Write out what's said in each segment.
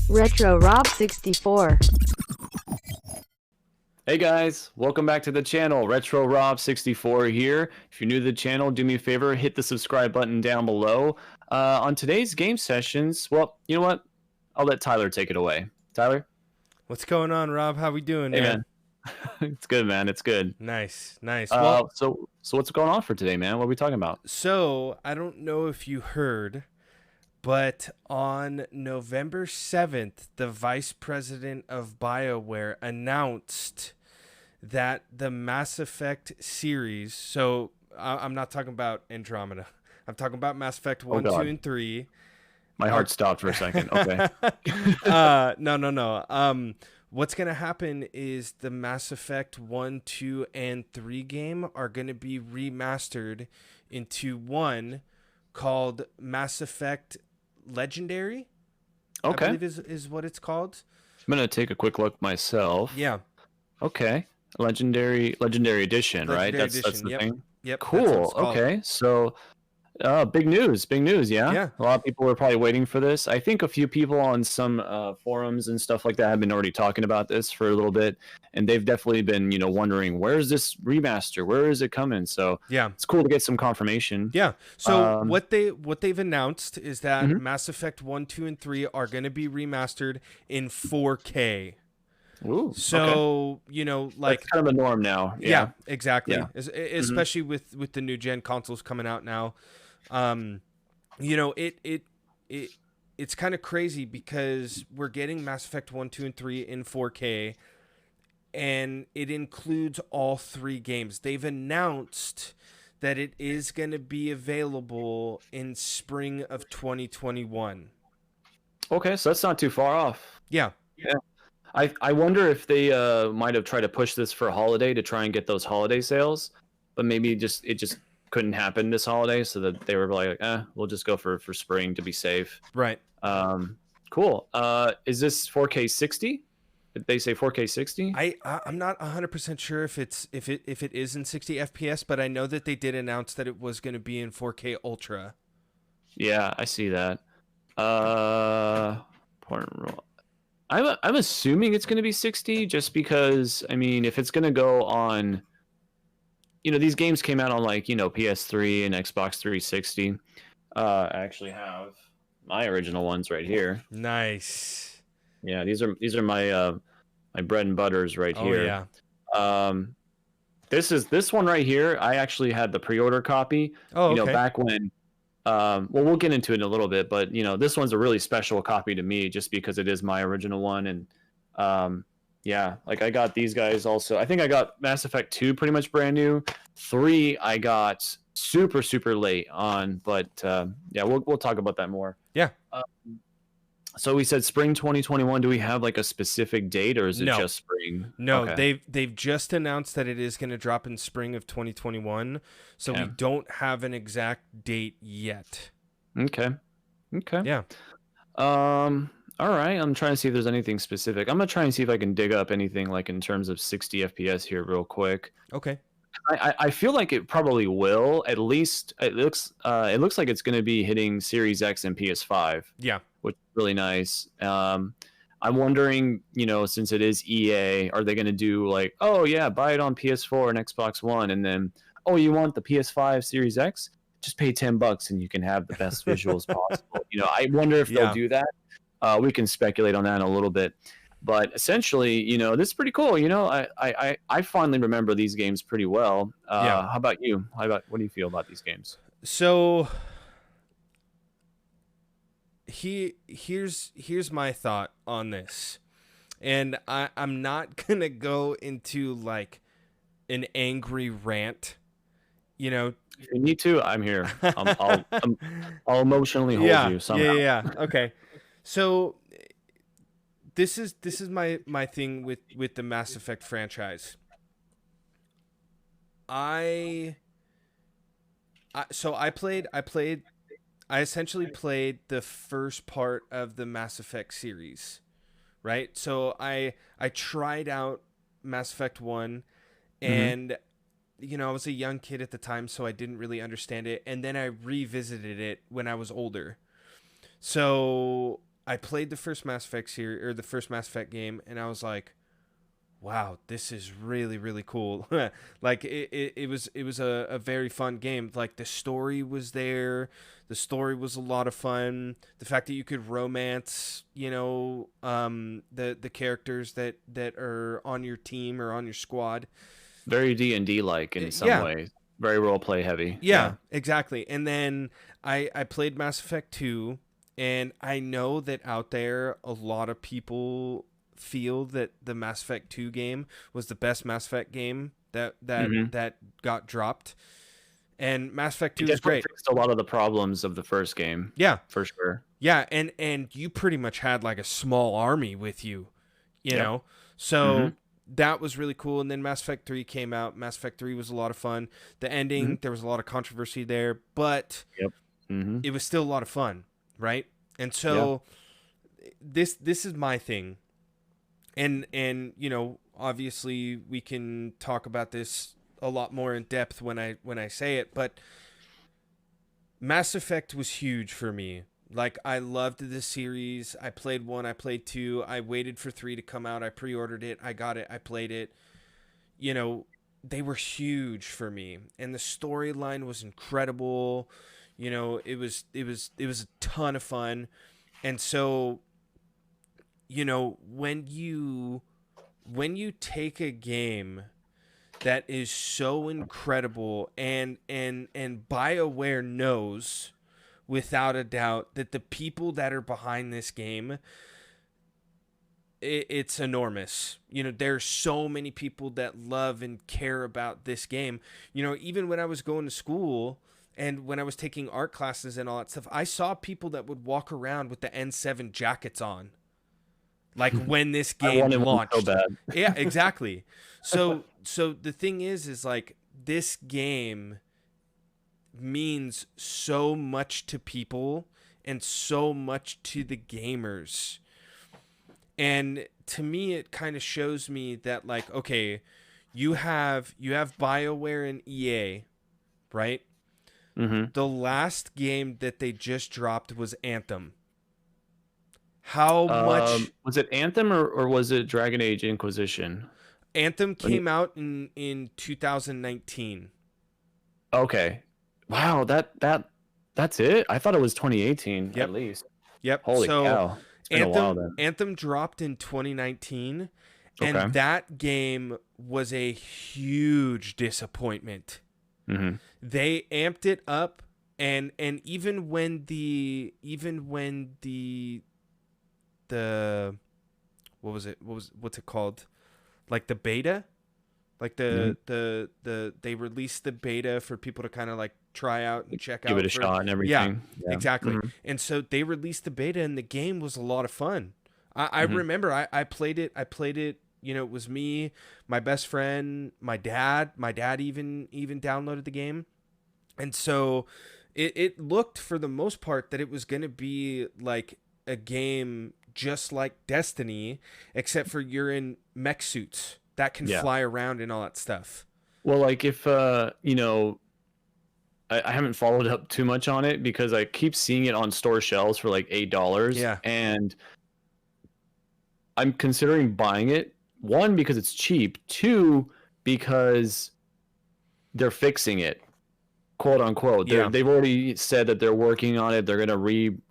Retro Rob 64. Hey guys, welcome back to the channel. Retro Rob 64 here. If you're new to the channel, do me a favor, hit the subscribe button down below. On today's game sessions, well, you know what? I'll let Tyler take it away. Tyler? What's going on, Rob? How we doing, Hey man? It's good, man. It's good. Nice. So what's going on for today, man? What are we talking about? So I don't know if you heard, but on November 7th, the vice president of BioWare announced that the Mass Effect series, so I'm not talking about Andromeda. I'm talking about Mass Effect 1, 2, and 3. My heart stopped for a second. Okay. No. What's going to happen is the Mass Effect 1, 2, and 3 game are going to be remastered into one called Mass Effect Legendary. Okay. I believe is what it's called. I'm going to take a quick look myself. Yeah. Okay. Legendary edition, right? Legendary That's edition. the thing. Yep. That's what Cool. it's called. Okay. So big news, yeah? Yeah. A lot of people are probably waiting for this. I think a few people on some forums and stuff like that have been already talking about this for a little bit, and they've definitely been, wondering, where's this remaster? Where is it coming? So Yeah. it's cool to get some confirmation. Yeah. So what they've announced is that Mhm. Mass Effect 1, 2, and 3 are going to be remastered in 4K. Ooh, So, okay. like That's kind of a norm now. Yeah, exactly. Yeah. Especially with the new gen consoles coming out now. It's kind of crazy because we're getting Mass Effect 1, 2, and 3 in 4K, and it includes all three games. They've announced that it is going to be available in spring of 2021. Okay, so that's not too far off. Yeah. Yeah. I wonder if they might have tried to push this for a holiday to try and get those holiday sales, but maybe it just couldn't happen this holiday, so that they were like, we'll just go for spring to be safe. Right. Cool. Is this 4K 60? Did they say 4K 60? I'm not 100% sure if it is in 60 FPS, but I know that they did announce that it was going to be in 4K Ultra. Yeah, I see that. I'm assuming it's going to be 60 just because, I mean, if it's going to go on, these games came out on like, PS3 and Xbox 360. I actually have my original ones right here. Nice. Yeah, these are my my bread and butters right here. Yeah. This one right here, I actually had the pre-order copy. Oh, okay. Back when well, we'll get into it in a little bit, but this one's a really special copy to me just because it is my original one. And yeah, like I got these guys also. I think I got Mass Effect 2 pretty much brand new. 3 I got super late on, but yeah, we'll talk about that more. Yeah. So we said spring 2021. Do we have like a specific date, or is it just spring? No, okay. they've just announced that it is going to drop in spring of 2021. So we don't have an exact date yet. Okay. Yeah. All right. I'm trying to see if there's anything specific. I'm gonna try and see if I can dig up anything like in terms of 60 FPS here real quick. Okay. I feel like it probably will. At least it looks like it's gonna be hitting Series X and PS5. Yeah. Which is really nice. I'm wondering, since it is EA, are they going to do like, oh yeah, buy it on PS4 and Xbox One, and then, oh, you want the PS5 Series X? Just pay $10 and you can have the best visuals possible. I wonder if they'll do that. We can speculate on that in a little bit, but essentially, this is pretty cool. I fondly remember these games pretty well. How about you? What do you feel about these games? So here's my thought on this, and I'm not gonna go into like an angry rant. If you need to, I'm here. I'll emotionally hold you somehow. Yeah. Okay. So this is my thing with the Mass Effect franchise. I essentially played the first part of the Mass Effect series, right? So I tried out Mass Effect 1, and I was a young kid at the time, so I didn't really understand it, and then I revisited it when I was older. So I played the first Mass Effect series or the first Mass Effect game, and I was like, wow, this is really, really cool. Like it was a very fun game. Like the story was there. The story was a lot of fun. The fact that you could romance, the characters that are on your team or on your squad. Very D&D like in some Yeah. ways. Very role play heavy. Yeah, exactly. And then I played Mass Effect 2, and I know that out there a lot of people feel that the Mass Effect 2 game was the best Mass Effect game that got dropped. And Mass Effect 2 It is definitely great. fixed a lot of the problems of the first game. Yeah. For sure. Yeah, and you pretty much had like a small army with you, you Yep. know? So that was really cool. And then Mass Effect 3 came out. Mass Effect 3 was a lot of fun. The ending, there was a lot of controversy there, but it was still a lot of fun, right? And so this is my thing. And obviously we can talk about this a lot more in depth when I say it, but Mass Effect was huge for me. Like, I loved the series. I played 1, I played 2. I waited for 3 to come out. I pre-ordered it. I got it. I played it. They were huge for me. And the storyline was incredible. It was a ton of fun. And so, when you take a game that is so incredible and BioWare knows without a doubt that the people that are behind this game, it's enormous. There's so many people that love and care about this game. Even when I was going to school and when I was taking art classes and all that stuff, I saw people that would walk around with the N7 jackets on. Like when this game launched. So bad. Yeah, exactly. So the thing is like this game means so much to people and so much to the gamers. And to me, it kind of shows me that, like, okay, you have BioWare and EA, right? The last game that they just dropped was Anthem. How much was it Anthem or was it Dragon Age Inquisition? Anthem came out in 2019. Okay. Wow, that's it? I thought it was 2018 at least. Yep. Holy cow. It's been a while then. Anthem dropped in 2019, and that game was a huge disappointment. They amped it up, and even when the what's it called? Like the beta? Like they released the beta for people to kind of like try out and check out. Give it a shot and everything. Yeah. Exactly. And so they released the beta, and the game was a lot of fun. I remember I played it. It was me, my best friend, my dad. My dad even downloaded the game. And so it looked for the most part that it was going to be like a game just like Destiny, except for you're in mech suits that can fly around and all that stuff. Well, like if I haven't followed up too much on it because I keep seeing it on store shelves for like $8. Yeah. And I'm considering buying it. 1, because it's cheap. 2, because they're fixing it, quote unquote. They've already said that they're working on it. They're gonna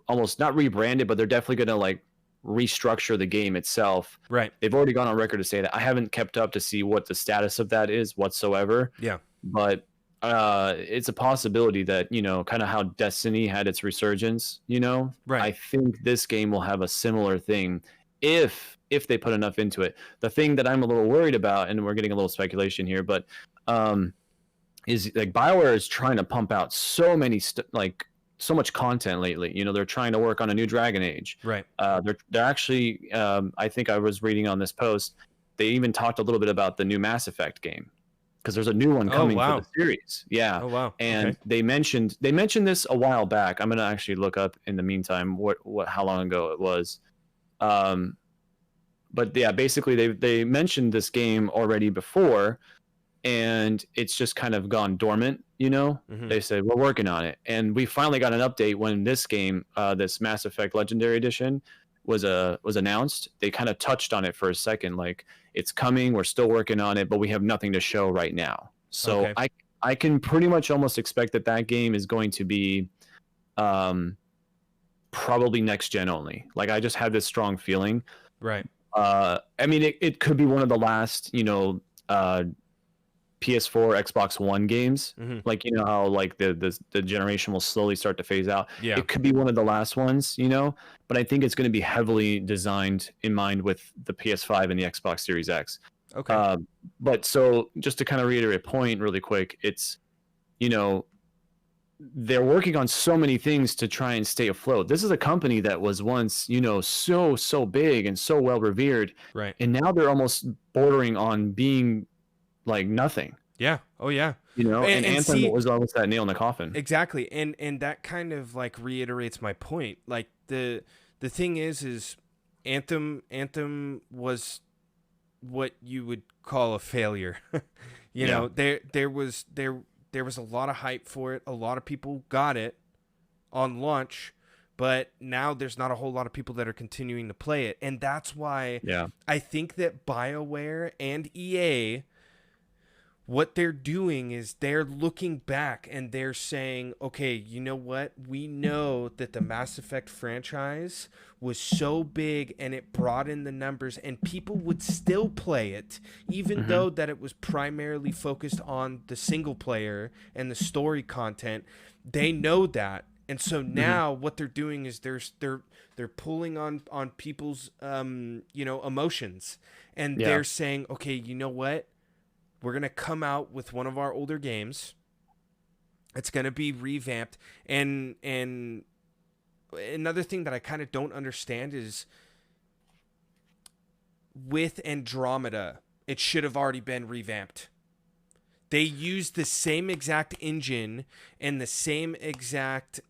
almost not rebrand it, but they're definitely gonna like restructure the game itself. Right. They've already gone on record to say that. I haven't kept up to see what the status of that is whatsoever. Yeah. But it's a possibility that, kind of how Destiny had its resurgence, Right. I think this game will have a similar thing if they put enough into it. The thing that I'm a little worried about, and we're getting a little speculation here, but is like BioWare is trying to pump out so many so much content lately. They're trying to work on a new Dragon Age. Right. They're actually, I think I was reading on this post, they even talked a little bit about the new Mass Effect game because there's a new one coming for the series. Yeah. Oh wow. And they mentioned this a while back. I'm gonna actually look up in the meantime how long ago it was. But yeah, basically they mentioned this game already before, and it's just kind of gone dormant. They said we're working on it, and we finally got an update when this game, this Mass Effect Legendary Edition, was announced, they kind of touched on it for a second, like it's coming, we're still working on it, but we have nothing to show right now. So Okay. I can pretty much almost expect that game is going to be probably next gen only. Like I just have this strong feeling. Right. I mean, it could be one of the last, PS4, Xbox One games. Mm-hmm. Like, you know how like the generation will slowly start to phase out. Yeah. It could be one of the last ones, but I think it's going to be heavily designed in mind with the PS5 and the Xbox Series X. Okay. But so just to kind of reiterate a point really quick, it's, they're working on so many things to try and stay afloat. This is a company that was once, so big and so well revered. Right. And now they're almost bordering on being like nothing. Yeah. Oh yeah. And Anthem see, was almost that nail in the coffin. Exactly. And that kind of like reiterates my point. Like the thing is Anthem was what you would call a failure. you know, there was a lot of hype for it. A lot of people got it on launch, but now there's not a whole lot of people that are continuing to play it. And that's why I think that BioWare and EA, what they're doing is they're looking back and they're saying, okay, you know what? We know that the Mass Effect franchise was so big and it brought in the numbers and people would still play it, even though that it was primarily focused on the single player and the story content. They know that. And so now what they're doing is they're pulling on people's, emotions, and they're saying, okay, you know what? We're going to come out with one of our older games. It's going to be revamped. And another thing that I kind of don't understand is with Andromeda, it should have already been revamped. They used the same exact engine and the same exact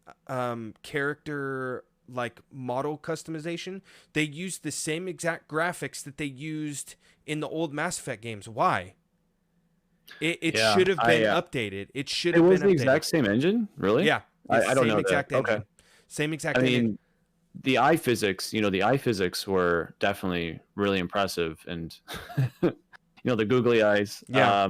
character like model customization. They used the same exact graphics that they used in the old Mass Effect games. Why? It should have been updated. It should have been updated. It was the exact same engine? Really? Yeah. I don't know exact that. engine. Okay. Same exact engine. Mean, the eye physics were definitely really impressive, and the googly eyes. Yeah.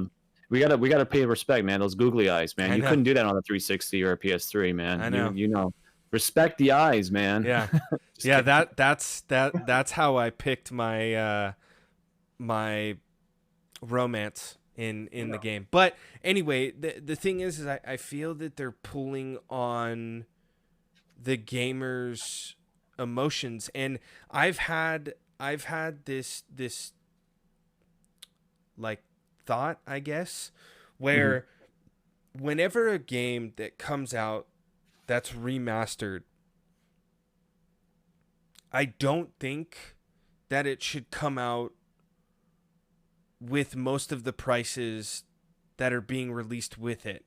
We gotta pay respect, man. Those googly eyes, man. You couldn't do that on a 360 or a PS3, man. I know. Respect the eyes, man. Yeah. Yeah, that's how I picked my my romance in the game. But anyway, the thing is I feel that they're pulling on the gamers' emotions, and I've had this like thought, I guess, where whenever a game that comes out that's remastered, I don't think that it should come out with most of the prices that are being released with it.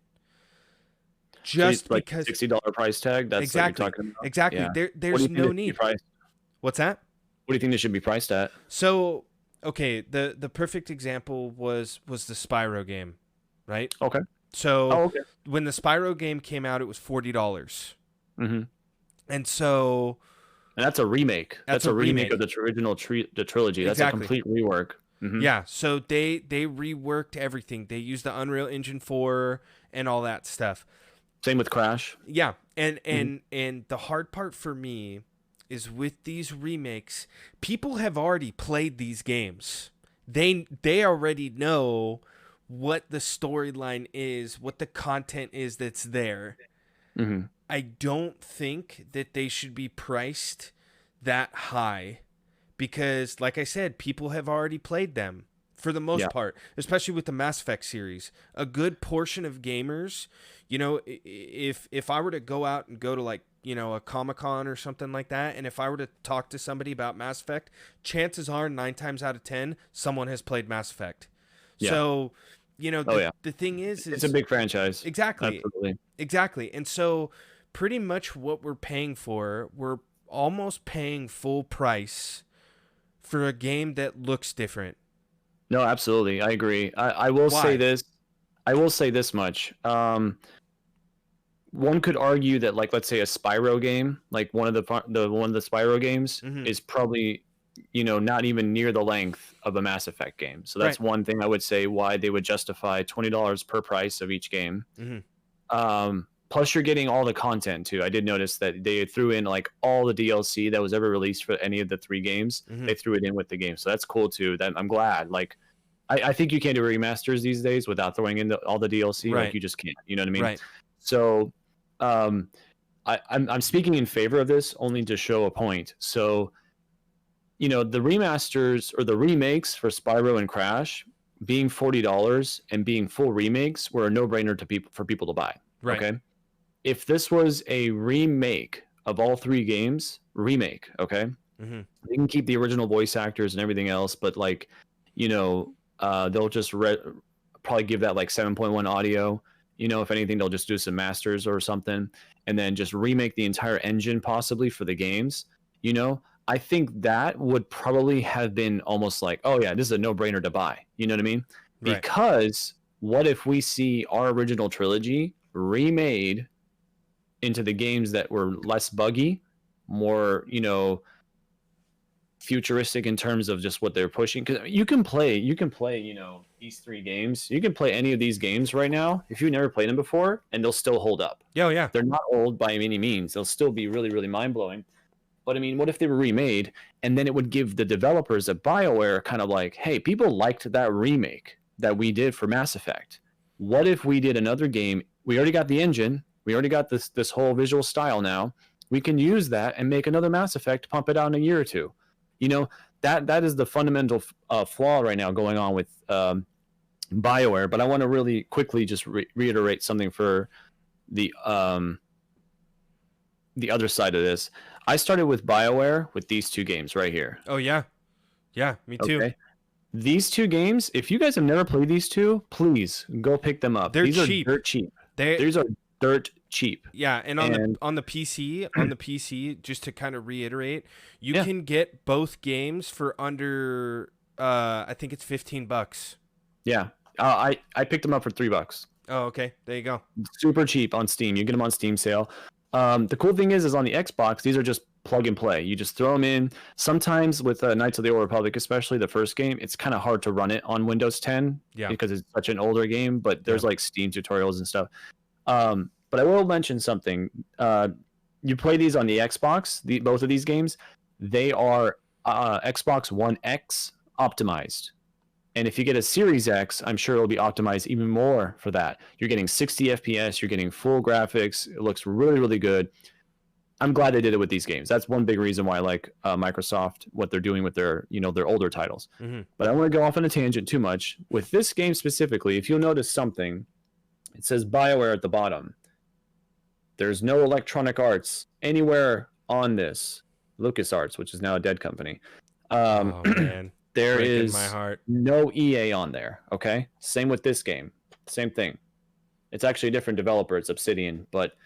Just like because $60 price tag. That's exactly what you're talking about? exactly. Yeah. There's no need. What's that? What do you think they should be priced at? So okay, the perfect example was the Spyro game, right? Okay. So when the Spyro game came out, it was $40. Mm-hmm. And that's a remake. That's a remake of the original the trilogy. That's a complete rework. Mm-hmm. Yeah, so they reworked everything. They used the Unreal Engine 4 and all that stuff. Same with Crash. Yeah, and the hard part for me is with these remakes, people have already played these games. They already know what the storyline is, what the content is that's there. Mm-hmm. I don't think that they should be priced that high because, like I said, people have already played them for the most part, especially with the Mass Effect series. A good portion of gamers, if I were to go out and go to like, a Comic-Con or something like that, and if I were to talk to somebody about Mass Effect, chances are 9 times out of 10, someone has played Mass Effect. Yeah. So, the thing is it's a big franchise. Exactly. Absolutely. Exactly. And so pretty much what we're paying for, we're almost paying full price for a game that looks different. No, absolutely. I agree. I will say this. I will say this much. one could argue that, like, let's say a Spyro game, like one of the Spyro games, is probably, not even near the length of a Mass Effect game. So that's one thing I would say why they would justify $20 per price of each game. Plus, you're getting all the content too. I did notice that they threw in like all the DLC that was ever released for any of the 3 games. They threw it in with the game, so that's cool too. That I'm glad. Like, I think you can't do remasters these days without throwing in all the DLC. Like, you just can't. You know what I mean? Right. So, I'm speaking in favor of this only to show a point. So, the remasters or the remakes for Spyro and Crash being $40 and being full remakes were a no-brainer for people to buy. Right. Okay. If this was a remake of all 3 games, okay, they can keep the original voice actors and everything else, but like, they'll just probably give that like 7.1 audio. If anything, they'll just do some masters or something, and then just remake the entire engine possibly for the games. I think that would probably have been almost like, oh yeah, this is a no-brainer to buy. You know what I mean? Right. Because what if we see our original trilogy remade into the games that were less buggy, more, futuristic in terms of just what they're pushing? Because you can play these 3 games. You can play any of these games right now if you've never played them before, and they'll still hold up. Yeah. They're not old by any means. They'll still be really, really mind-blowing. But I mean, what if they were remade, and then it would give the developers at BioWare kind of like, hey, people liked that remake that we did for Mass Effect. What if we did another game? We already got the engine. We already got this whole visual style now. We can use that and make another Mass Effect, pump it out in a year or 2. That is the fundamental flaw right now going on with BioWare. But I want to really quickly just reiterate something for the other side of this. I started with BioWare with these 2 games right here. Oh yeah, me too. Okay. These 2 games, if you guys have never played these 2, please go pick them up. They're these cheap. Are dirt cheap. These are dirt cheap. Yeah, and on the PC, just to kind of reiterate, you can get both games for under I think it's $15. Yeah. I picked them up for $3. Oh, okay. There you go. Super cheap on Steam. You get them on Steam sale. The cool thing is on the Xbox, these are just plug and play. You just throw them in. Sometimes with Knights of the Old Republic, especially the first game, it's kind of hard to run it on Windows 10 because it's such an older game, but there's like Steam tutorials and stuff. But I will mention something. You play these on the Xbox, both of these games, they are Xbox One X optimized. And if you get a Series X, I'm sure it'll be optimized even more for that. You're getting 60 FPS, you're getting full graphics. It looks really, really good. I'm glad they did it with these games. That's one big reason why I like Microsoft, what they're doing with their older titles. But I don't want to go off on a tangent too much. With this game specifically, if you'll notice something, it says BioWare at the bottom. There's no Electronic Arts anywhere on this. LucasArts, which is now a dead company. Oh, man. There Breaking is my heart. no EA on there, okay? Same with this game. Same thing. It's actually a different developer. It's Obsidian, but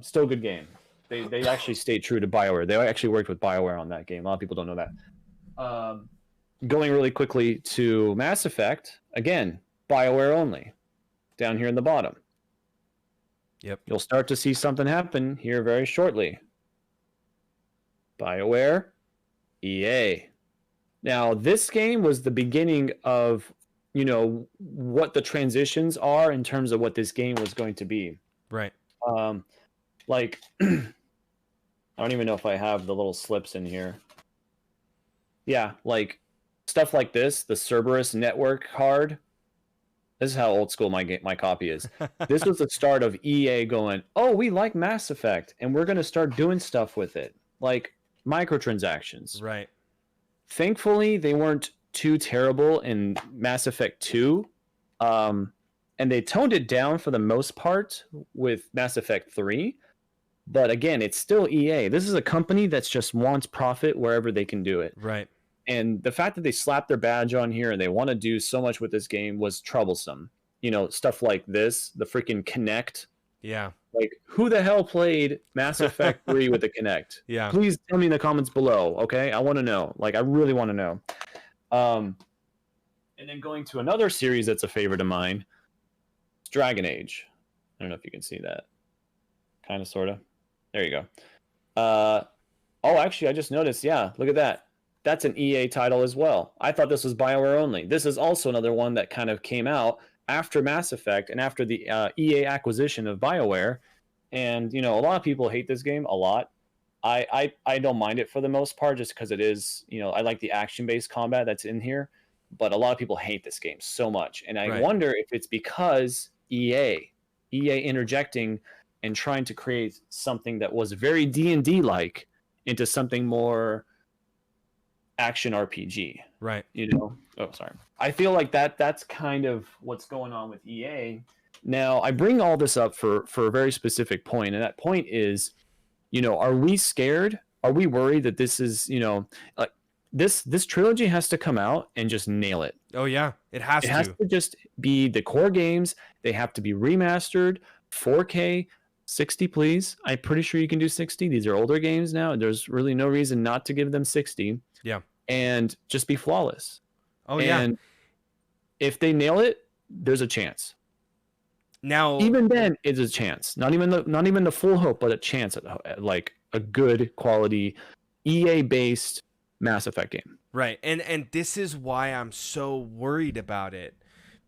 still a good game. They actually stayed true to BioWare. They actually worked with BioWare on that game. A lot of people don't know that. Going really quickly to Mass Effect, again, BioWare only, down here in the bottom. Yep. You'll start to see something happen here very shortly. BioWare, EA. Now, this game was the beginning of, what the transitions are in terms of what this game was going to be. Right. Like, I don't even know if I have the little slips in here. Yeah, like stuff like this, the Cerberus network card. This is how old school my copy is. This was the start of EA going, oh, we like Mass Effect, and we're going to start doing stuff with it, like microtransactions. Right. Thankfully, they weren't too terrible in Mass Effect 2. And they toned it down for the most part with Mass Effect 3. But again, it's still EA. This is a company that just wants profit wherever they can do it. Right. And the fact that they slapped their badge on here and they want to do so much with this game was troublesome. Stuff like this, the freaking Kinect. Yeah. Like, who the hell played Mass Effect 3 with the Kinect? Yeah. Please tell me in the comments below, okay? I want to know. Like, I really want to know. And then going to another series that's a favorite of mine, it's Dragon Age. I don't know if you can see that. kind of, sort of. There you go. Oh, actually, I just noticed. Yeah, look at that. That's an EA title as well. I thought this was BioWare only. This is also another one that kind of came out after Mass Effect and after the EA acquisition of BioWare. And, you know, a lot of people hate this game a lot. I don't mind it for the most part, just because it is, you know, I like the action-based combat that's in here. But a lot of people hate this game so much. And I wonder if it's because EA interjecting and trying to create something that was very D&D-like into something more action RPG. Right. You know? Oh, sorry. I feel like that's kind of what's going on with EA. Now, I bring all this up for a very specific point, and that point is, you know, are we scared? Are we worried that this is, you know, like this trilogy has to come out and just nail it? Oh yeah, it has to just be the core games. They have to be remastered, 4K, 60, please. I'm pretty sure you can do 60. These are older games now. There's really no reason not to give them 60. Yeah. And just be flawless. Oh and if they nail it, there's a chance. Now, even then, it's a chance. Not even the full hope, but a chance at like a good quality EA-based Mass Effect game. Right. And this is why I'm so worried about it,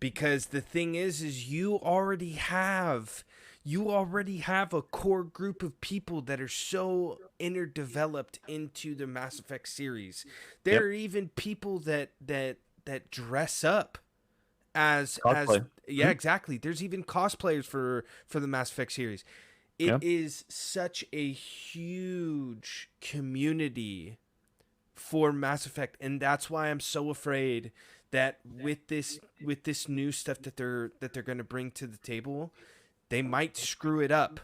because the thing is you already have a core group of people that are so underdeveloped into the Mass Effect series. There are even people that dress up as exactly. There's even cosplayers for the Mass Effect series. It is such a huge community for Mass Effect, and that's why I'm so afraid that with this new stuff that they're going to bring to the table, they might screw it up.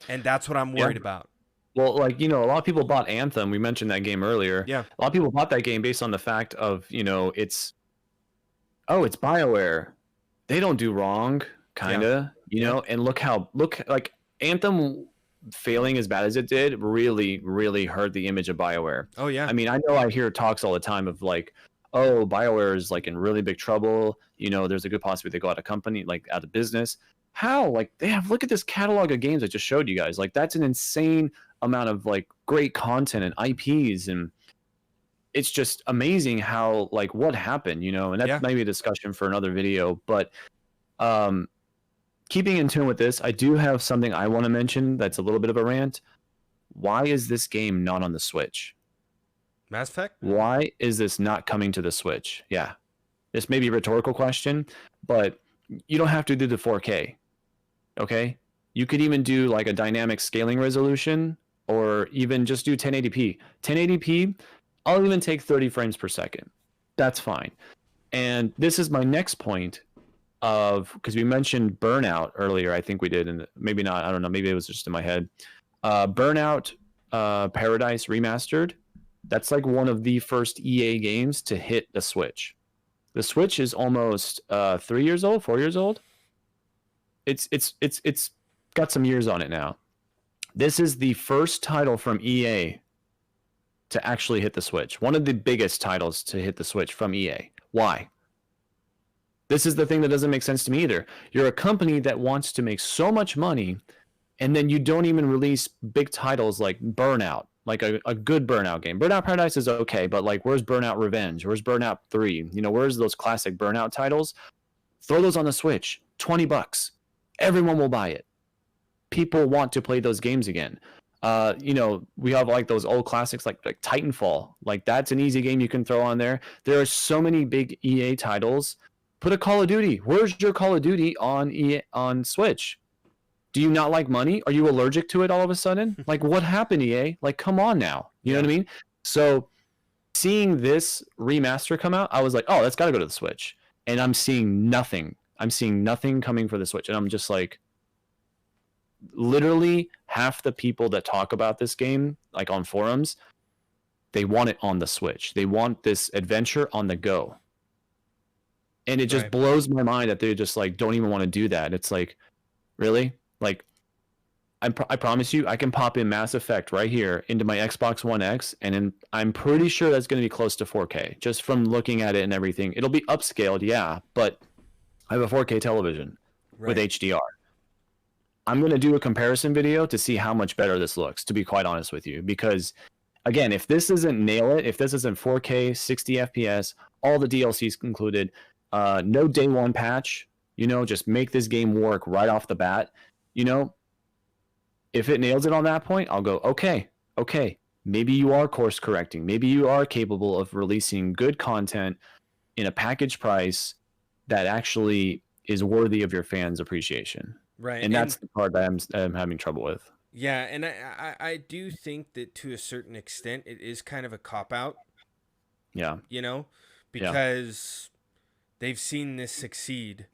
And that's what I'm worried about. Well, like, you know, a lot of people bought Anthem. We mentioned that game earlier. Yeah. A lot of people bought that game based on the fact of, you know, it's BioWare. They don't do wrong, kind of, you know, and look like Anthem failing as bad as it did really, really hurt the image of BioWare. Oh, yeah. I mean, I know I hear talks all the time of like, oh, BioWare is like in really big trouble. You know, there's a good possibility they go out of business. How? Like, look at this catalog of games I just showed you guys. Like, that's an insane amount of like great content and IPs, and it's just amazing how, like, what happened, you know. And that might be a discussion for another video. But keeping in tune with this, I do have something I want to mention that's a little bit of a rant. Why is this game not on the Switch? Mass Effect? Why is this not coming to the Switch? Yeah. This may be a rhetorical question, but you don't have to do the 4K. Okay? You could even do like a dynamic scaling resolution, or even just do 1080p. 1080p, I'll even take 30 frames per second. That's fine. And this is my next point of, because we mentioned Burnout earlier, I think we did, and maybe not, I don't know, maybe it was just in my head. Burnout Paradise Remastered, that's like one of the first EA games to hit the Switch. The Switch is almost 4 years old. It's got some years on it now. This is the first title from EA to actually hit the Switch. One of the biggest titles to hit the Switch from EA. Why? This is the thing that doesn't make sense to me either. You're a company that wants to make so much money, and then you don't even release big titles like Burnout, like a good Burnout game. Burnout Paradise is okay, but like, where's Burnout Revenge? Where's Burnout 3? You know, where's those classic Burnout titles? Throw those on the Switch. $20. Everyone will buy it. People want to play those games again. You know, we have like those old classics like Titanfall. Like, that's an easy game you can throw on there. There are so many big EA titles. Put a Call of Duty. Where's your Call of Duty on Switch? Do you not like money? Are you allergic to it all of a sudden? Like, what happened, EA? Like, come on now. You know what I mean? So seeing this remaster come out, I was like, oh, that's got to go to the Switch. And I'm seeing nothing. I'm seeing nothing coming for the Switch. And I'm just like, literally half the people that talk about this game, like on forums, they want it on the Switch. They want this adventure on the go. And it just blows my mind that they just like don't even want to do that. It's like, really? Like, I promise you, I can pop in Mass Effect right here into my Xbox One X, and I'm pretty sure that's going to be close to 4K, just from looking at it and everything. It'll be upscaled, yeah, but I have a 4K television with HDR. I'm going to do a comparison video to see how much better this looks, to be quite honest with you. Because, again, if this doesn't nail it, if this isn't 4K, 60 FPS, all the DLCs included, no day one patch, just make this game work right off the bat, if it nails it on that point, I'll go, okay, maybe you are course correcting. Maybe you are capable of releasing good content in a package price that actually is worthy of your fans' appreciation. Right. And that's the part that I'm having trouble with. Yeah, and I do think that to a certain extent it is kind of a cop out. Yeah. Because they've seen this succeed.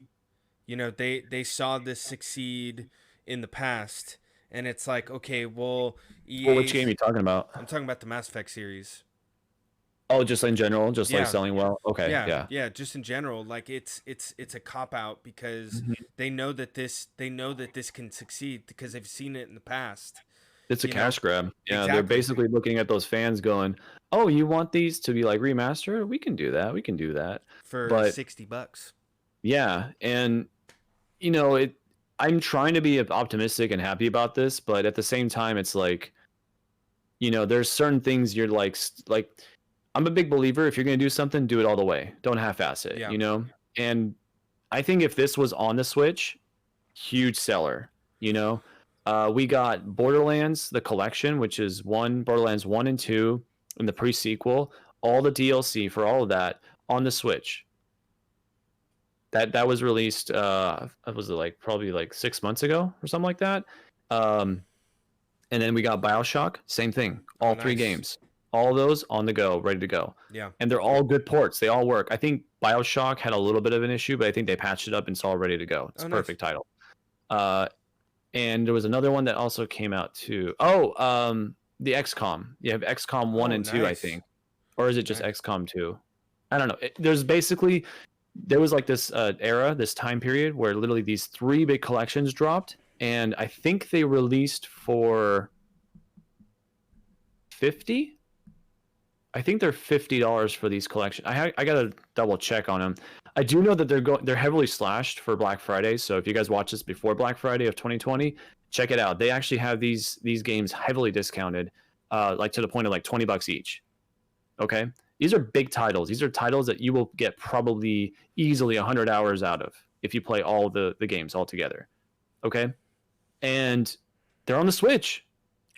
They saw this succeed in the past, and it's like, okay, well, Well, which game are you talking about? I'm talking about the Mass Effect series. Oh, just in general, just Yeah. like selling well. Okay, Yeah, just in general, like it's a cop out because they know that this can succeed because they've seen it in the past. It's a cash grab. Yeah, Exactly. they're basically looking at those fans going, "Oh, you want these to be like remastered? We can do that. We can do that For But $60. yeah, and I'm trying to be optimistic and happy about this, but at the same time, it's like, there's certain things you're like I'm a big believer. If you're going to do something, do it all the way. Don't half-ass it, Yeah. And I think if this was on the Switch, huge seller, we got Borderlands, the collection, which is Borderlands 1 and 2, and the pre-sequel, all the DLC for all of that on the Switch. That was released, was it like probably like 6 months ago or something like that? And then we got BioShock, same thing. All three Nice. games. All those on the go, ready to go. Yeah. And they're all good ports. They all work. I think BioShock had a little bit of an issue, but I think they patched it up and it's all ready to go. It's a perfect title. And there was another one that also came out too. The XCOM. You have XCOM 1 and 2, I nice. think. Or is it just XCOM 2? I don't know. There was like this era, this time period where literally these 3 big collections dropped. And I think they released for $50. I think they're $50 for these collections. I gotta double check on them. I do know that they're heavily slashed for Black Friday. So if you guys watch this before Black Friday of 2020, check it out. They actually have these games heavily discounted, like to the point of like $20 each. Okay, these are big titles. These are titles that you will get probably easily 100 hours out of if you play all the games all together. Okay, and they're on the Switch.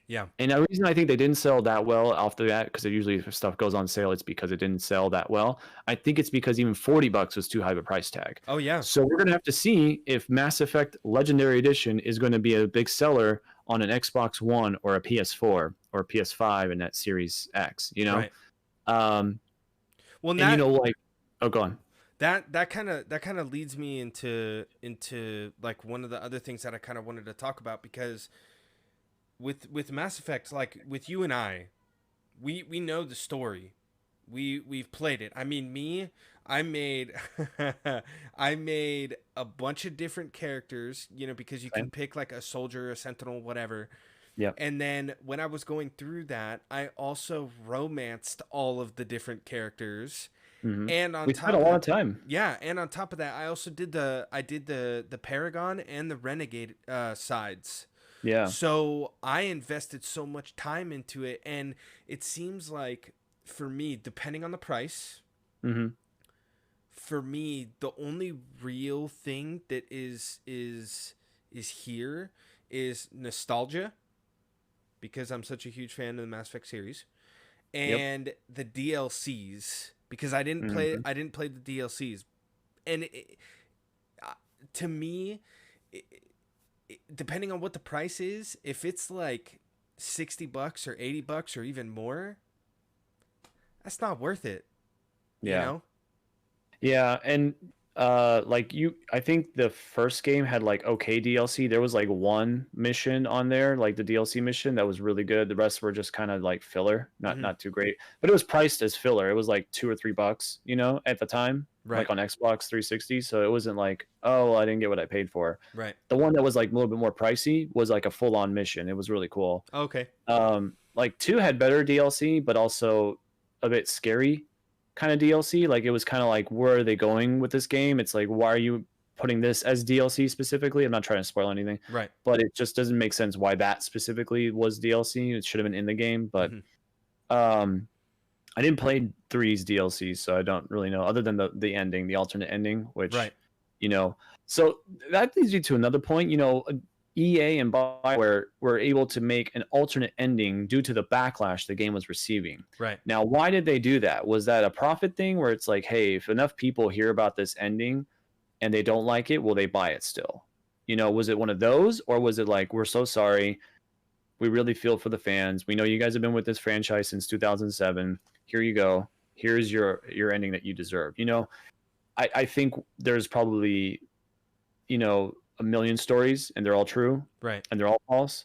Yeah. And the reason I think they didn't sell that well off the bat, because usually if stuff goes on sale, it's because it didn't sell that well. I think it's because even $40 was too high of a price tag. Oh yeah. So we're gonna have to see if Mass Effect Legendary Edition is going to be a big seller on an Xbox One or a PS4 or a PS5 in that Series X. Right. Well, and go on. That kind of leads me into like one of the other things that I kind of wanted to talk about, because with Mass Effect, like with you and I, we know the story. We've played it. I mean, I made I made a bunch of different characters, because you can pick like a soldier, a sentinel, whatever. Yeah. And then when I was going through that, I also romanced all of the different characters. Mm-hmm. And we spent a lot of time. Yeah, and on top of that, I also did the Paragon and the Renegade sides. Yeah. So I invested so much time into it, and it seems like for me, depending on the price, for me, the only real thing that is here is nostalgia, because I'm such a huge fan of the Mass Effect series, and the DLCs, because I didn't play the DLCs, and to me, depending on what the price is, if it's like $60 or $80 or even more, that's not worth it. Yeah. Yeah, and I think the first game had like okay DLC. There was like one mission on there, like the DLC mission, that was really good. The rest were just kind of like filler, not too great. But it was priced as filler. It was like $2 or $3, at the time, like on Xbox 360. So it wasn't like, oh, I didn't get what I paid for. Right. The one that was like a little bit more pricey was like a full-on mission. It was really cool. Okay. Like 2 had better DLC, but also a bit scary kind of DLC. Like it was kind of like, where are they going with this game? It's like, why are you putting this as DLC specifically. I'm not trying to spoil anything, Right. but it just doesn't make sense why that specifically was DLC. It should have been in the game, but um, I didn't play three's DLC, so I don't really know, other than the ending, the alternate ending, which Right. you know. So that leads you to another point. EA and BioWare were able to make an alternate ending due to the backlash the game was receiving. Right. Now, why did they do that? Was that a profit thing where it's like, hey, if enough people hear about this ending and they don't like it, will they buy it still? Was it one of those, or was it like, we're so sorry, we really feel for the fans. We know you guys have been with this franchise since 2007. Here you go. Here's your ending that you deserve. I think there's probably, a million stories, and they're all true, Right. and they're all false.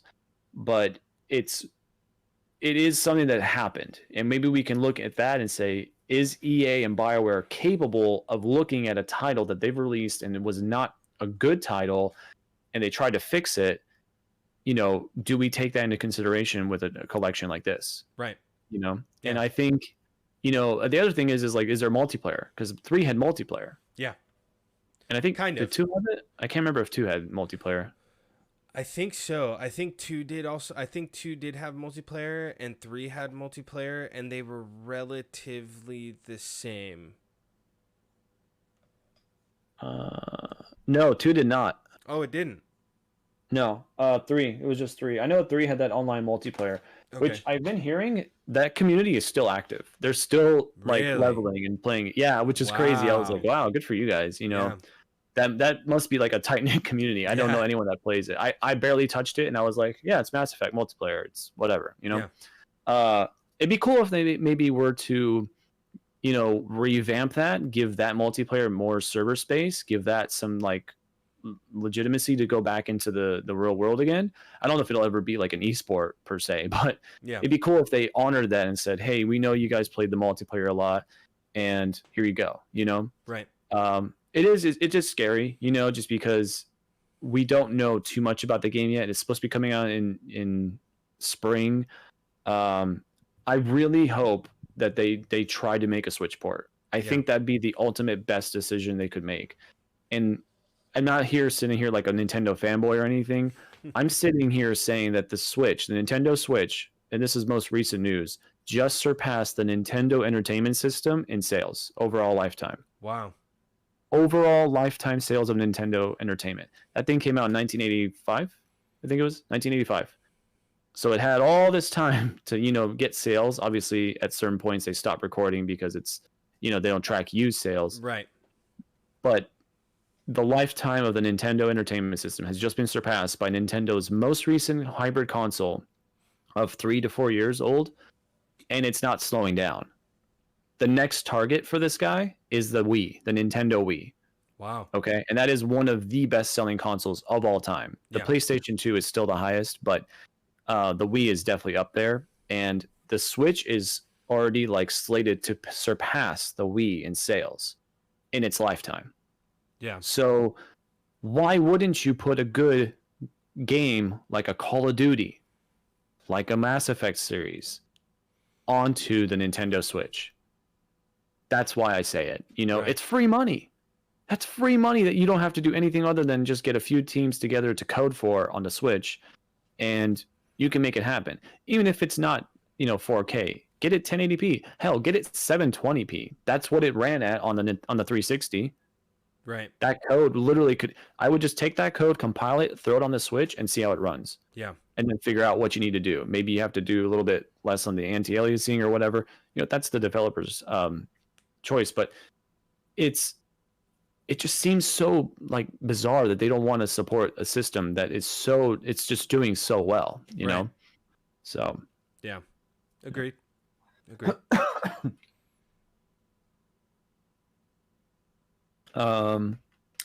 But it is something that happened, and maybe we can look at that and say, is EA and BioWare capable of looking at a title that they've released and it was not a good title, and they tried to fix it? Do we take that into consideration with a collection like this? Right. Yeah. Yeah. And I think, the other thing is like, is there multiplayer? Because 3 had multiplayer. Yeah. And I think Kind of. 2 had it. I can't remember if 2 had multiplayer. I think so. I think 2 did also. I think 2 did have multiplayer, and 3 had multiplayer, and they were relatively the same. No, 2 did not. Oh, it didn't. No, 3. It was just 3. I know 3 had that online multiplayer, which I've been hearing that community is still active. They're still like Really? leveling and playing. Yeah, which is crazy. I was like, wow, good for you guys. Yeah. That must be like a tight knit community. I don't know Yeah. anyone that plays it. I barely touched it, and I was like, yeah, it's Mass Effect multiplayer. It's whatever. It'd be cool if they maybe were to, revamp that, give that multiplayer more server space, give that some like legitimacy to go back into the real world again. I don't know if it'll ever be like an esport per se, but Yeah. it'd be cool if they honored that and said, hey, we know you guys played the multiplayer a lot, and here you go. Right. It's just scary, just because we don't know too much about the game yet. It's supposed to be coming out in spring. I really hope that they try to make a Switch port. I think that'd be the ultimate best decision they could make. And I'm not sitting here like a Nintendo fanboy or anything. I'm sitting here saying that the Nintendo Switch, and this is most recent news, just surpassed the Nintendo Entertainment System in sales overall lifetime. Wow. Overall lifetime sales of Nintendo Entertainment. That thing came out in 1985. I think it was 1985. So it had all this time to, get sales. Obviously, at certain points they stopped recording because it's, they don't track used sales. Right. But the lifetime of the Nintendo Entertainment System has just been surpassed by Nintendo's most recent hybrid console of 3 to 4 years old, and it's not slowing down. The next target for this guy is the Wii, the Nintendo Wii. Wow. Okay, and that is one of the best-selling consoles of all time. The PlayStation 2 is still the highest, but the Wii is definitely up there, and the Switch is already like slated to surpass the Wii in sales in its lifetime. Yeah. So why wouldn't you put a good game like a Call of Duty, like a Mass Effect series, onto the Nintendo Switch? That's why I say it. Right. It's free money. That's free money that you don't have to do anything other than just get a few teams together to code for on the Switch, and you can make it happen. Even if it's not, 4K, get it 1080p. Hell, get it 720p. That's what it ran at on the 360. Right. That code literally I would just take that code, compile it, throw it on the Switch, and see how it runs. Yeah. And then figure out what you need to do. Maybe you have to do a little bit less on the anti-aliasing or whatever. That's the developer's choice. But it just seems so like bizarre that they don't want to support a system that is it's just doing so well, you know? So. Yeah. Agreed.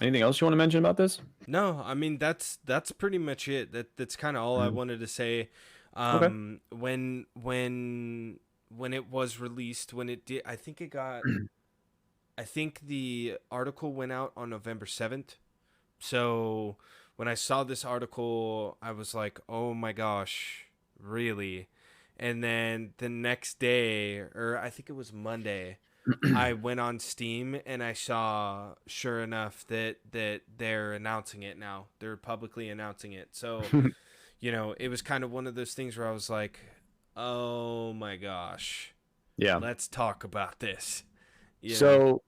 Anything else you want to mention about this? No, I mean that's pretty much it. That's kind of all I wanted to say. Okay. When it was released, when it did, I think it got. I think the article went out on November 7th. So when I saw this article, I was like, "Oh my gosh, really?" And then the next day, or I think it was Monday, I went on Steam and I saw, sure enough, that they're announcing it now. They're publicly announcing it. So, it was kind of one of those things where I was like, oh my gosh, Yeah. let's talk about this. So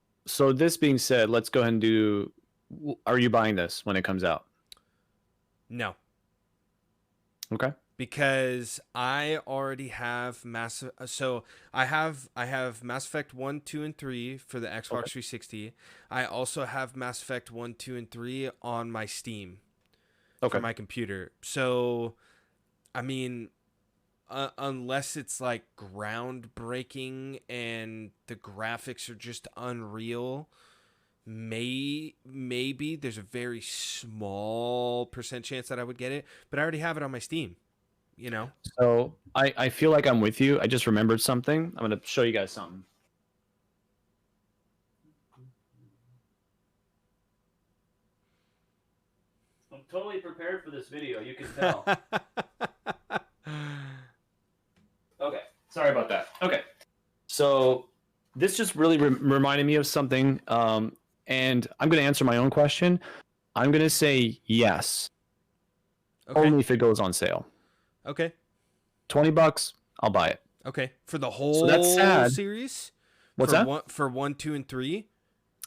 this being said, let's go ahead and do. Are you buying this when it comes out? No. Okay. Because I already have I have Mass Effect 1, 2, and 3 for the Xbox 360. I also have Mass Effect 1, 2, and 3 on my Steam for my computer. So, I mean, unless it's like groundbreaking and the graphics are just unreal, maybe there's a very small percent chance that I would get it, but I already have it on my Steam. So I feel like I'm with you. I just remembered something. I'm gonna show you guys something. I'm totally prepared for this video. You can tell. Okay, sorry about that. Okay, so this just really reminded me of something, and I'm gonna answer my own question. I'm gonna say yes, only if it goes on sale. Okay. $20, I'll buy it. Okay. For the whole that's sad. series? What's that? For 1, 2, and 3?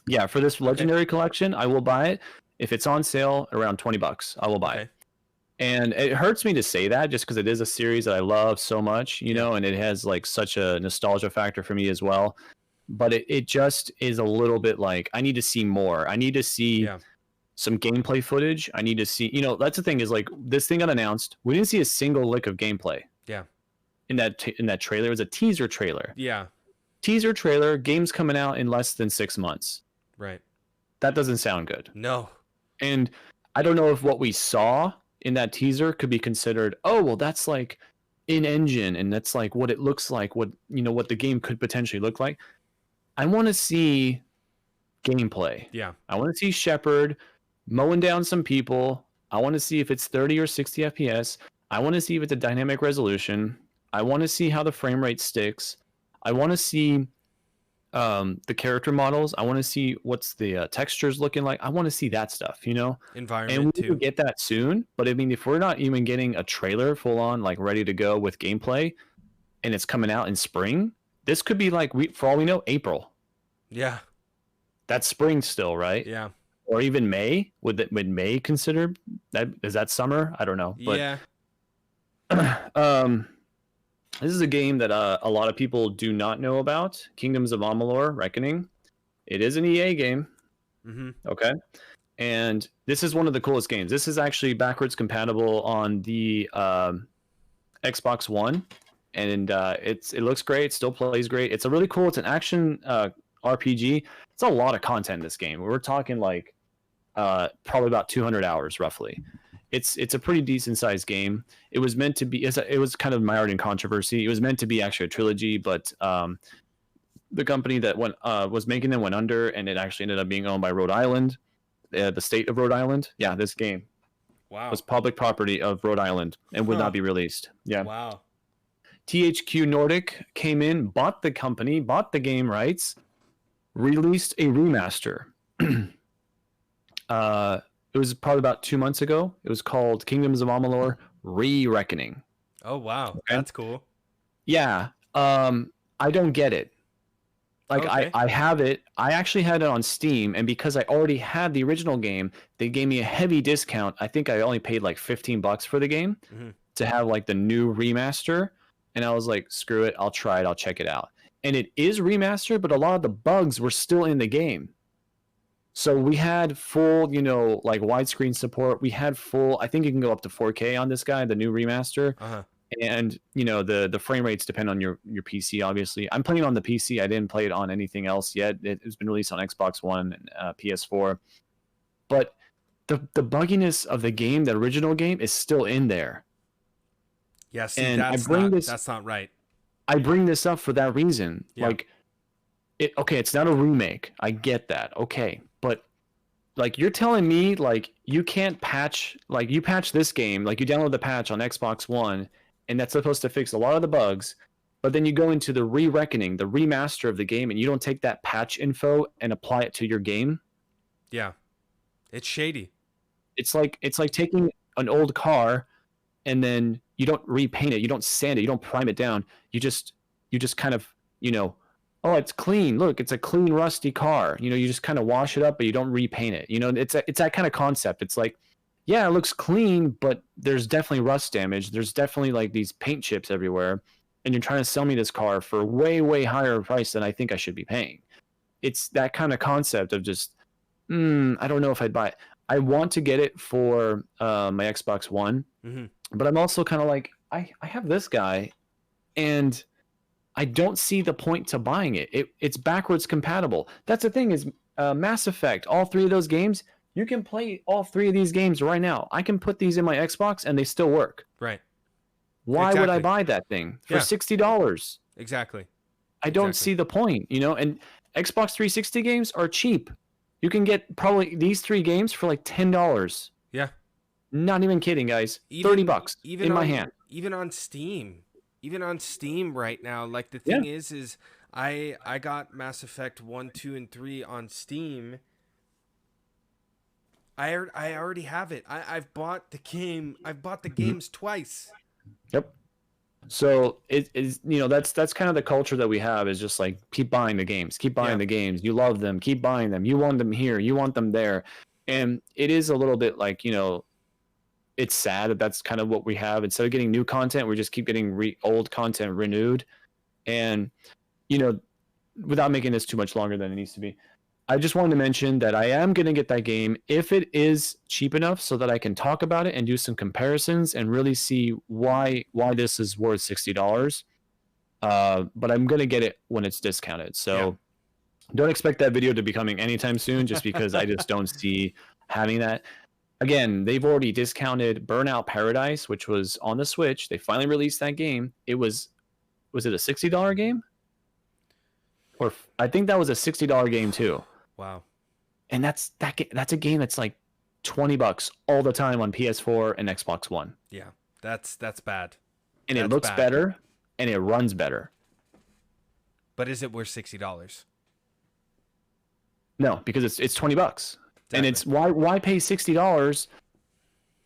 Yeah, for this Legendary Collection, I will buy it. If it's on sale around $20, I will buy it. And it hurts me to say that just because it is a series that I love so much, and it has like such a nostalgia factor for me as well. But it just is a little bit like, I need to see more. I need to see some gameplay footage. I need to see, that's the thing is like this thing got announced. We didn't see a single lick of gameplay. Yeah. In that trailer, it was a teaser trailer. Yeah. Teaser trailer, game's coming out in less than 6 months. Right. That doesn't sound good. No. And I don't know if what we saw in that teaser could be considered, oh, well, that's like in engine and that's like what it looks like, what the game could potentially look like. I want to see gameplay. Yeah. I want to see Shepard mowing down some people. I want to see if it's 30 or 60 FPS. I want to see if it's a dynamic resolution. I want to see how the frame rate sticks. I want to see the character models. I want to see what's the textures looking like. I want to see that stuff, Environment and we too. can get that soon. But I mean, if we're not even getting a trailer full on, like ready to go with gameplay, and it's coming out in spring, this could be like, for all we know, April. Yeah. That's spring still, right? Yeah. Or even May. Would May consider that? Is that summer? I don't know. But, yeah. This is a game that a lot of people do not know about. Kingdoms of Amalur: Reckoning. It is an EA game. Mm-hmm. Okay. And this is one of the coolest games. This is actually backwards compatible on the Xbox One. And it looks great. It still plays great. It's it's an action RPG. It's a lot of content in this game. We're talking like probably about 200 hours roughly. It's a pretty decent sized game. It was meant to be. It was kind of mired in controversy. It was meant to be actually a trilogy, but the company that was making them went under, and it actually ended up being owned by Rhode Island, the state of Rhode Island. Yeah, this game was public property of Rhode Island and would not be released. Yeah. Wow. THQ Nordic came in, bought the company, bought the game rights, released a remaster. It was probably about 2 months ago. It was called Kingdoms of Amalur: Re-Reckoning. Oh, wow. Okay. That's cool. Yeah. I don't get it. Like, I have it. I actually had it on Steam, and because I already had the original game, they gave me a heavy discount. I think I only paid like $15 for the game to have like the new remaster. And I was like, screw it. I'll try it. I'll check it out. And it is remastered, but a lot of the bugs were still in the game. So we had full, like widescreen support. We had full, I think you can go up to 4K on this guy, the new remaster. And, the frame rates depend on your PC, obviously. I'm playing on the PC. I didn't play it on anything else yet. It's been released on Xbox One and PS4. But the bugginess of the game, the original game, is still in there. Yeah, see, and that's not right. I bring this up for that reason. Yeah. Like, it's not a remake. I get that. Okay. But like, you're telling me like you can't patch, like you patch this game, like you download the patch on Xbox One, and that's supposed to fix a lot of the bugs, But then you go into the re-reckoning, the remaster of the game, and you don't take that patch info and apply it to your game. Yeah. It's shady. It's like taking an old car and then you don't repaint it, you don't sand it, you don't prime it down. You just kind of, oh, it's clean. Look, it's a clean, rusty car. You just kind of wash it up, but you don't repaint it. It's that kind of concept. It's like, yeah, it looks clean, but there's definitely rust damage. There's definitely like these paint chips everywhere, and you're trying to sell me this car for way, way higher price than I think I should be paying. It's that kind of concept of just, I don't know if I'd buy it. I want to get it for my Xbox One, but I'm also kind of like, I have this guy, and I don't see the point to buying it. It's backwards compatible. That's the thing is Mass Effect, all 3 of those games, you can play all 3 of these games right now. I can put these in my Xbox and they still work. Right. Why would I buy that thing for $60? Exactly. I don't see the point, and Xbox 360 games are cheap. You can get probably these 3 games for like $10. Yeah. Not even kidding, guys. $30 in my hand. Even on Steam. Even on Steam right now, like the thing is I got Mass Effect 1, 2, and 3 on Steam. I already have it. I've bought the game. I've bought the games twice. Yep. So it is, that's kind of the culture that we have, is just like, keep buying the games, keep buying the games. You love them, keep buying them. You want them here, you want them there. And it is a little bit like, it's sad that that's kind of what we have. Instead of getting new content, we just keep getting old content renewed. And, without making this too much longer than it needs to be, I just wanted to mention that I am going to get that game if it is cheap enough so that I can talk about it and do some comparisons and really see why this is worth $60. But I'm going to get it when it's discounted. So don't expect that video to be coming anytime soon, just because I just don't see having that. Again, they've already discounted Burnout Paradise, which was on the Switch. They finally released that game. Was it a $60 game? Or I think that was a $60 game too. Wow. And that's a game that's like $20 all the time on PS4 and Xbox One. Yeah. That's bad. And it looks better and it runs better. But is it worth $60? No, because it's $20. Exactly. And it's why pay $60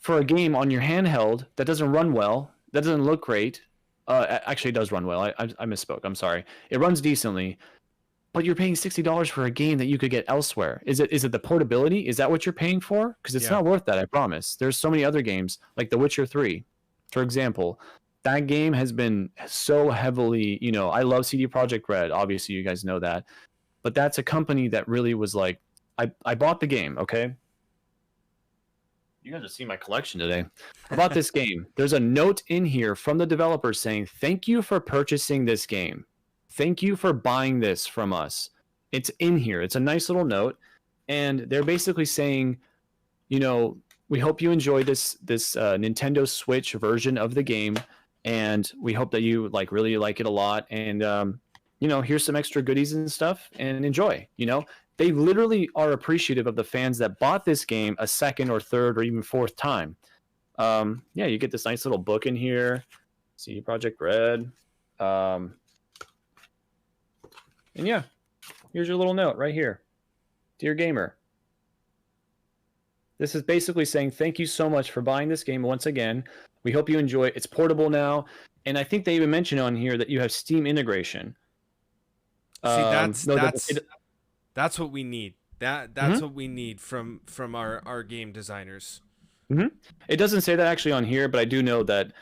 for a game on your handheld that doesn't run well, that doesn't look great. Actually, it does run well. I misspoke. I'm sorry. It runs decently, but you're paying $60 for a game that you could get elsewhere. Is it the portability? Is that what you're paying for? Because it's not worth that, I promise. There's so many other games, like The Witcher 3, for example. That game has been so heavily, I love CD Projekt Red. Obviously, you guys know that. But that's a company that really was like, I bought the game, okay? You guys are seeing my collection today. I bought this game. There's a note in here from the developer saying, thank you for purchasing this game. Thank you for buying this from us. It's in here. It's a nice little note. And they're basically saying, we hope you enjoy this Nintendo Switch version of the game. And we hope that you really like it a lot. And, here's some extra goodies and stuff, and enjoy, They literally are appreciative of the fans that bought this game a second or third or even fourth time. You get this nice little book in here. CD Projekt Red. And here's your little note right here. Dear gamer. This is basically saying thank you so much for buying this game once again. We hope you enjoy it. It's portable now. And I think they even mention on here that you have Steam integration. See, that's what we need. That's what we need from our game designers. Mm-hmm. It doesn't say that actually on here, but I do know that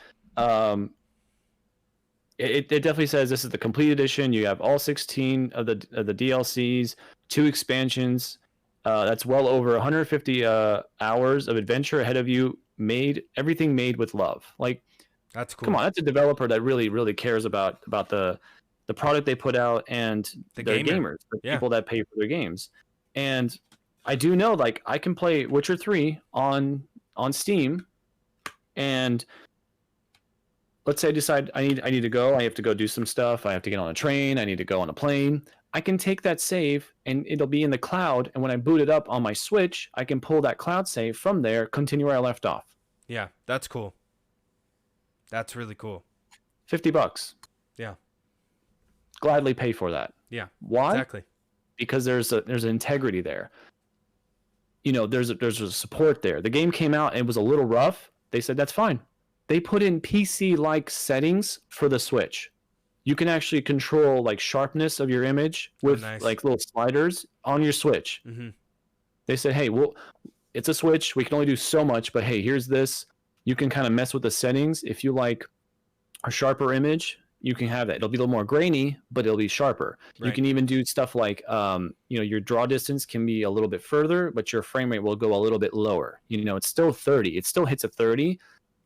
it definitely says this is the complete edition. You have all 16 of the DLCs, 2 expansions. That's well over 150 hours of adventure ahead of you. Everything made with love. Like, that's cool. Come on, that's a developer that really, really cares about the product they put out and their gamers, the people that pay for their games. And I do know, I can play Witcher 3 on Steam, and let's say I decide I need to go. I have to go do some stuff. I have to get on a train. I need to go on a plane. I can take that save, and it'll be in the cloud. And when I boot it up on my Switch, I can pull that cloud save from there, continue where I left off. Yeah, that's cool. That's really cool. $50. Yeah. gladly pay for that. Yeah. Why? Exactly. Because there's an integrity there. You know, there's a support there. The game came out and it was a little rough. They said that's fine. They put in PC-like settings for the Switch. You can actually control like sharpness of your image with nice. like little sliders on your Switch. Mm-hmm. They said, hey, well, it's a Switch. We can only do so much, but hey, here's this. You can kind of mess with the settings. If you like a sharper image, you can have that. It'll be a little more grainy, but it'll be sharper. Right. You can even do stuff like, you know, your draw distance can be a little bit further, but your frame rate will go a little bit lower. You know, it's still 30. It still hits a 30,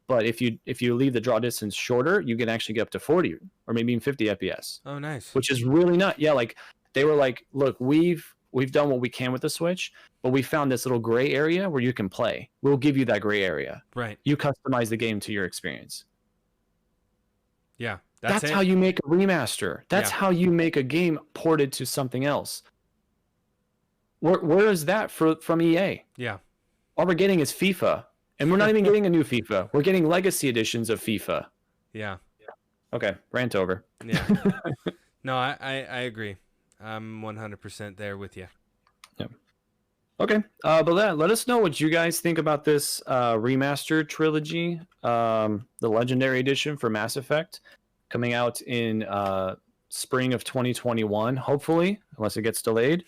but if you leave the draw distance shorter, you can actually get up to 40 or maybe even 50 FPS. Oh, nice. Which is really not. Yeah, like they were like, look, we've done what we can with the Switch, but we found this little gray area where you can play. We'll give you that gray area. Right. You customize the game to your experience. Yeah. That's how you make a remaster. That's how you make a game ported to something else. Where is that from EA? Yeah. All we're getting is FIFA. And we're not even getting a new FIFA. We're getting legacy editions of FIFA. Yeah. Okay, rant over. Yeah. No, I agree. I'm 100% there with you. Yeah. Okay, but let us know what you guys think about this remastered trilogy, the Legendary Edition for Mass Effect, coming out in spring of 2021, hopefully, unless it gets delayed.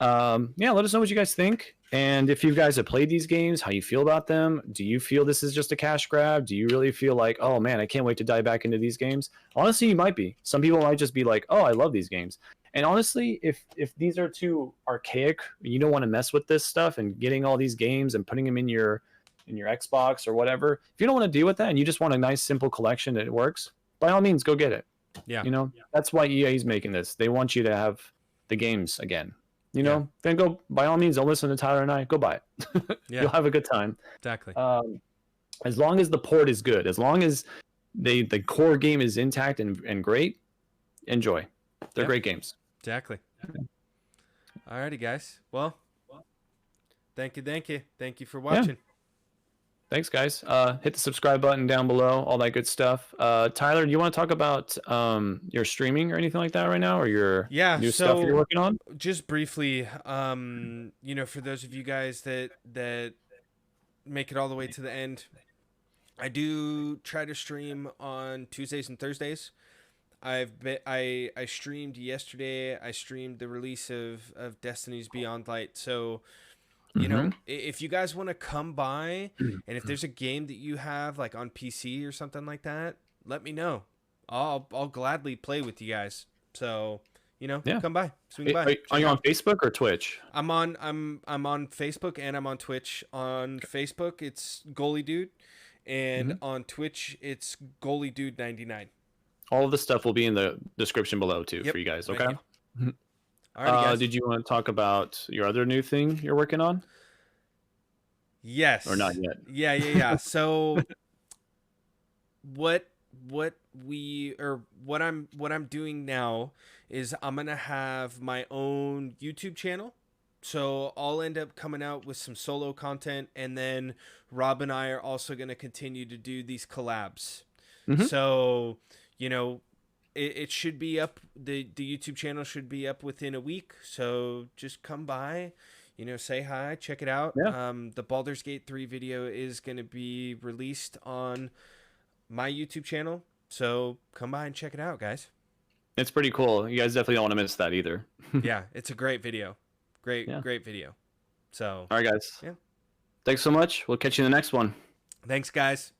Yeah, let us know what you guys think. And if you guys have played these games, how you feel about them. Do you feel this is just a cash grab? Do you really feel like, oh man, I can't wait to dive back into these games? Honestly, you might be. Some people might just be like, oh, I love these games. And honestly, if these are too archaic, you don't want to mess with this stuff and getting all these games and putting them in your Xbox or whatever. If you don't want to deal with that and you just want a nice simple collection that works, by all means, go get it. Yeah. You know, that's why EA is making this. They want you to have the games again. You know, then go, by all means, don't listen to Tyler and I. Go buy it. You'll have a good time. Exactly. As long as the port is good, as long as the core game is intact and great, enjoy. They're great games. Exactly. Alrighty, guys. Well, thank you for watching. Thanks, guys. Hit the subscribe button down below, all that good stuff. Tyler, do you want to talk about your streaming or anything like that right now, or your new stuff you're working on? Just briefly, you know, for those of you guys that make it all the way to the end, I do try to stream on Tuesdays and Thursdays. I streamed yesterday. I streamed the release of Destiny's Beyond Light. So, you know, if you guys want to come by, and if there's a game that you have like on PC or something like that, let me know. I'll gladly play with you guys. So, you know, come by, swing by. Are you on Facebook or Twitch? I'm on Facebook and I'm on Twitch. On Facebook, it's Goaliedude, and on Twitch, it's Goaliedude99. All of the stuff will be in the description below too for you guys. Okay. All right, guys. Did you want to talk about your other new thing you're working on? Yes. Or not yet? Yeah. So what I'm doing now is I'm gonna have my own YouTube channel. So I'll end up coming out with some solo content, and then Rob and I are also gonna continue to do these collabs. So, you know, it should be up. The YouTube channel should be up within a week. So just come by, you know, say hi, check it out. Yeah. The Baldur's Gate 3 video is going to be released on my YouTube channel. So come by and check it out, guys. It's pretty cool. You guys definitely don't want to miss that either. Yeah, it's a great video. Great video. So, all right, guys. Yeah. Thanks so much. We'll catch you in the next one. Thanks, guys.